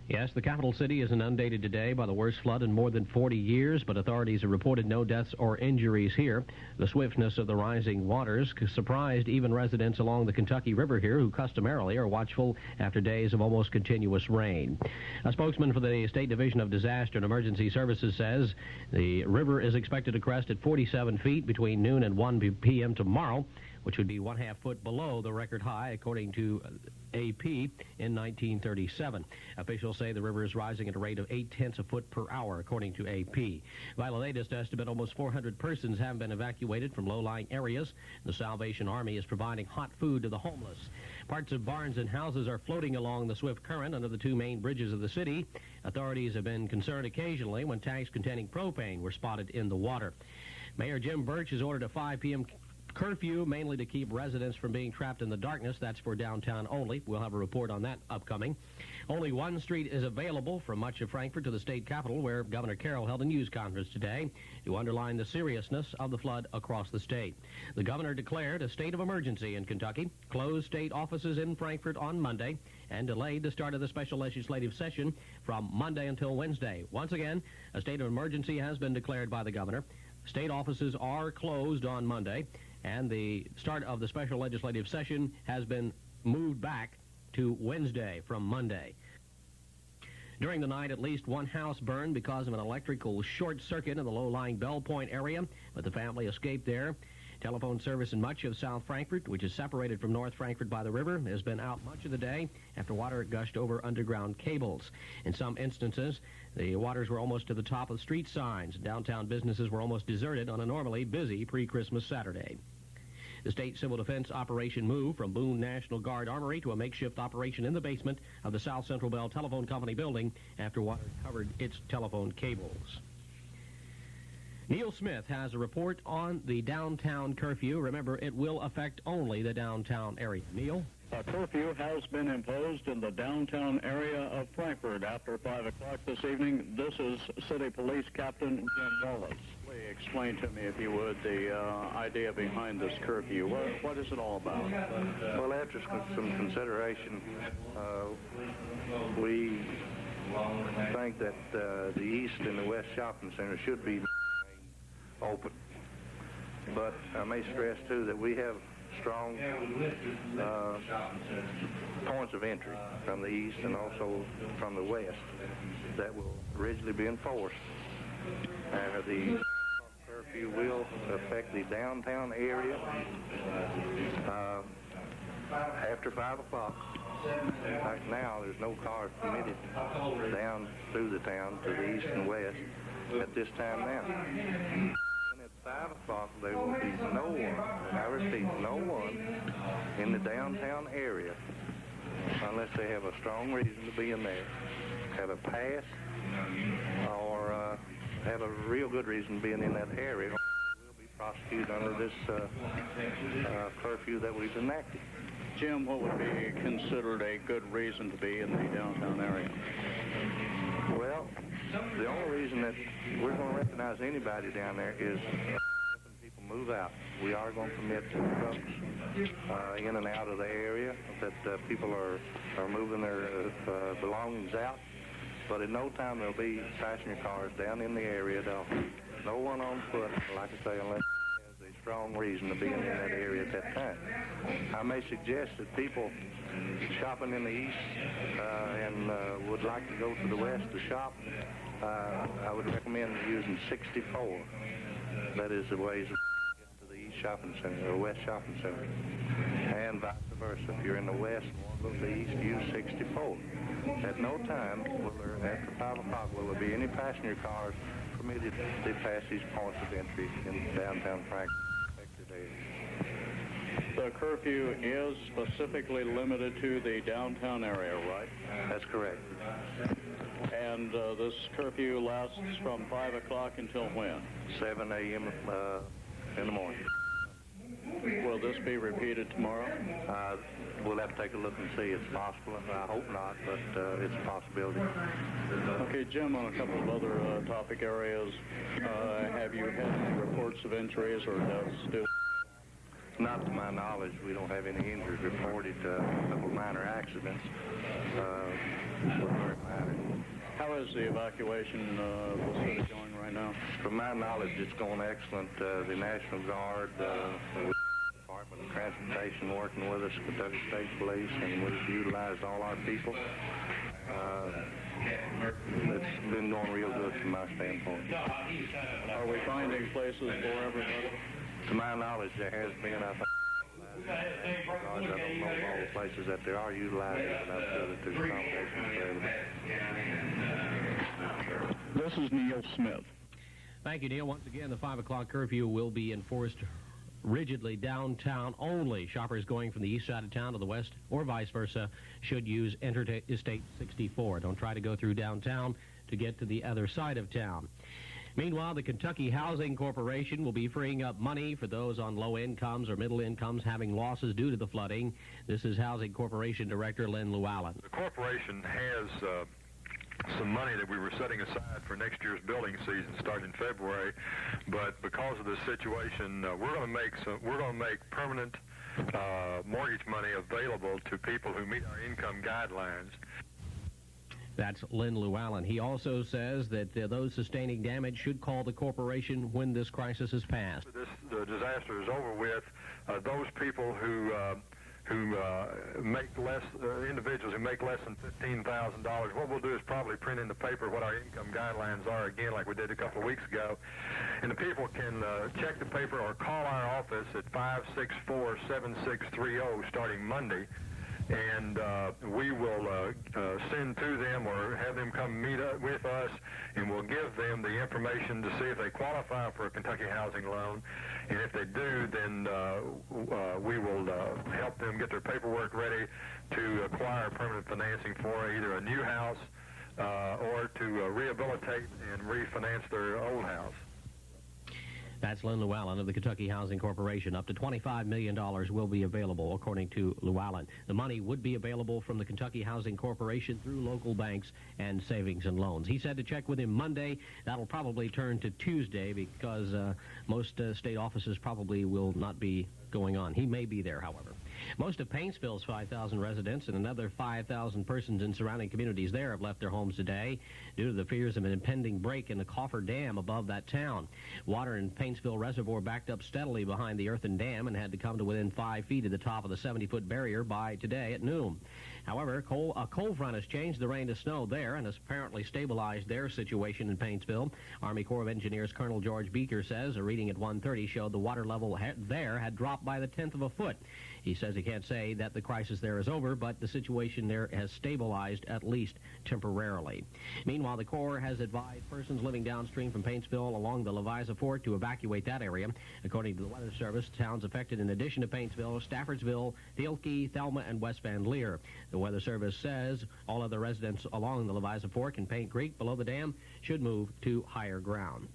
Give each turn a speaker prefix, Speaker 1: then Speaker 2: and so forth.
Speaker 1: Yes, the capital city is inundated today by the worst flood in more than 40 years, but authorities have reported no deaths or injuries here. The swiftness of the rising waters surprised even residents along the Kentucky River here, who customarily are watchful after days of almost continuous rain. A spokesman for the State Division of Disaster and Emergency Services says the river is expected to crest at 47 feet between noon and 1 p.m. tomorrow, which would be 1/2 foot below the record high, according to AP, in 1937. Officials say the river is rising at a rate of 0.8 foot per hour, according to AP. By the latest estimate, almost 400 persons have been evacuated from low-lying areas. The Salvation Army is providing hot food to the homeless. Parts of barns and houses are floating along the swift current under the two main bridges of the city. Authorities have been concerned occasionally when tanks containing propane were spotted in the water. Mayor Jim Birch has ordered a 5 p.m. curfew, mainly to keep residents from being trapped in the darkness. That's for downtown only. We'll have a report on that upcoming. Only one street is available from much of Frankfort to the state capitol, where Governor Carroll held a news conference today to underline the seriousness of the flood across the state. The governor declared a state of emergency in Kentucky, closed state offices in Frankfort on Monday, and delayed the start of the special legislative session from Monday until Wednesday. Once again, a state of emergency has been declared by the governor. State offices are closed on Monday, and the start of the special legislative session has been moved back to Wednesday from Monday. During the night, at least one house burned because of an electrical short circuit in the low-lying Bell Point area, but the family escaped there. Telephone service in much of South Frankfort, which is separated from North Frankfort by the river, has been out much of the day after water gushed over underground cables. In some instances, the waters were almost to the top of street signs. Downtown businesses were almost deserted on a normally busy pre-Christmas Saturday. The state civil defense operation moved from Boone National Guard Armory to a makeshift operation in the basement of the South Central Bell Telephone Company building after water covered its telephone cables. Neil Smith has a report on the downtown curfew. Remember, it will affect only the downtown area. Neil?
Speaker 2: A curfew has been imposed in the downtown area of Frankfort after 5 o'clock this evening. This is City Police Captain Jim Wallace. Please explain to me, if you would, the idea behind this curfew. What is it all about?
Speaker 3: Well, after some consideration, we think that the East and the West shopping center should be open. But I may stress, too, that we have strong points of entry from the east and also from the west that will originally be enforced. And the curfew will affect the downtown area after 5 o'clock. Right now, there's no cars permitted down through the town to the east and west at this time now. And at 5 o'clock, there will be no one, and I repeat, no one in the downtown area unless they have a strong reason to be in there, have a pass, or have a real good reason being in that area. Will be prosecuted under this curfew that we've enacted.
Speaker 2: Jim, what would be considered a good reason to be in the downtown area?
Speaker 3: Well, the only reason that we're going to recognize anybody down there is helping people move out. We are going to permit trucks in and out of the area, that people are moving their belongings out. But in no time there'll be passenger cars down in the area. No one on foot, like I say, unless there's a strong reason to be in that area at that time. I may suggest that people shopping in the east and would like to go to the west to shop, I would recommend using 64. That is the ways to get to the east shopping center or west shopping center, and vice versa. If you're in the west and want to go to the east, use 64. At no time will there, after 5 o'clock, will there be any passenger cars permitted to pass these points of entry in downtown Frankfort.
Speaker 2: The curfew is specifically limited to the downtown area, right?
Speaker 3: That's correct.
Speaker 2: And this curfew lasts from 5 o'clock until when?
Speaker 3: 7 a.m. In the morning.
Speaker 2: Will this be repeated tomorrow?
Speaker 3: We'll have to take a look and see. It's possible. I hope not, but it's a possibility.
Speaker 2: Okay, Jim, on a couple of other topic areas, have you had any reports of injuries or deaths still?
Speaker 3: Not to my knowledge. We don't have any injuries reported. A couple minor accidents. Very minor.
Speaker 2: How is the evacuation of the city going right now?
Speaker 3: From my knowledge, it's going excellent. The National Guard, the Department of Transportation working with us, Kentucky State Police, and we've utilized all our people. It's been going real good from my standpoint.
Speaker 2: Are we finding places for everybody?
Speaker 3: To my knowledge, there has been, I think, because I don't know all the places that they are utilizing, and I'm sure that there's accommodations available.
Speaker 2: This is Neil Smith.
Speaker 1: Thank you, Neil. Once again, the 5 o'clock curfew will be enforced rigidly downtown only. Shoppers going from the east side of town to the west or vice versa should use Interstate 64. Don't try to go through downtown to get to the other side of town. Meanwhile, the Kentucky Housing Corporation will be freeing up money for those on low incomes or middle incomes having losses due to the flooding. This is Housing Corporation Director Lynn Llewellyn.
Speaker 4: The corporation has some money that we were setting aside for next year's building season starting in February, but because of this situation, we're going to make permanent mortgage money available to people who meet our income guidelines.
Speaker 1: That's Lynn Llewellyn. He also says that those sustaining damage should call the corporation when this crisis is passed.
Speaker 4: The disaster is over with. Those people who make less, individuals who make less than $15,000, what we'll do is probably print in the paper what our income guidelines are again, like we did a couple of weeks ago. And the people can check the paper or call our office at 564-7630 starting Monday. And we will send to them or have them come meet up with us, and we'll give them the information to see if they qualify for a Kentucky housing loan. And if they do, then we will help them get their paperwork ready to acquire permanent financing for either a new house or to rehabilitate and refinance their old house.
Speaker 1: That's Lynn Llewellyn of the Kentucky Housing Corporation. Up to $25 million will be available, according to Llewellyn. The money would be available from the Kentucky Housing Corporation through local banks and savings and loans. He said to check with him Monday. That'll probably turn to Tuesday because most state offices probably will not be going on. He may be there, however. Most of Paintsville's 5,000 residents and another 5,000 persons in surrounding communities there have left their homes today due to the fears of an impending break in the Coffer Dam above that town. Water in Paintsville Reservoir backed up steadily behind the earthen dam and had to come to within 5 feet of the top of the 70-foot barrier by today at noon. However, a cold front has changed the rain to snow there and has apparently stabilized their situation in Paintsville. Army Corps of Engineers Colonel George Beeker says a reading at 1:30 showed the water level there had dropped by the 1/10 of a foot. He says he can't say that the crisis there is over, but the situation there has stabilized, at least temporarily. Meanwhile, the Corps has advised persons living downstream from Paintsville along the Leviza Fork to evacuate that area. According to the Weather Service, towns affected in addition to Paintsville, Staffordsville, Thielke, Thelma, and West Van Leer. The Weather Service says all other residents along the Leviza Fork and Paint Creek below the dam should move to higher ground.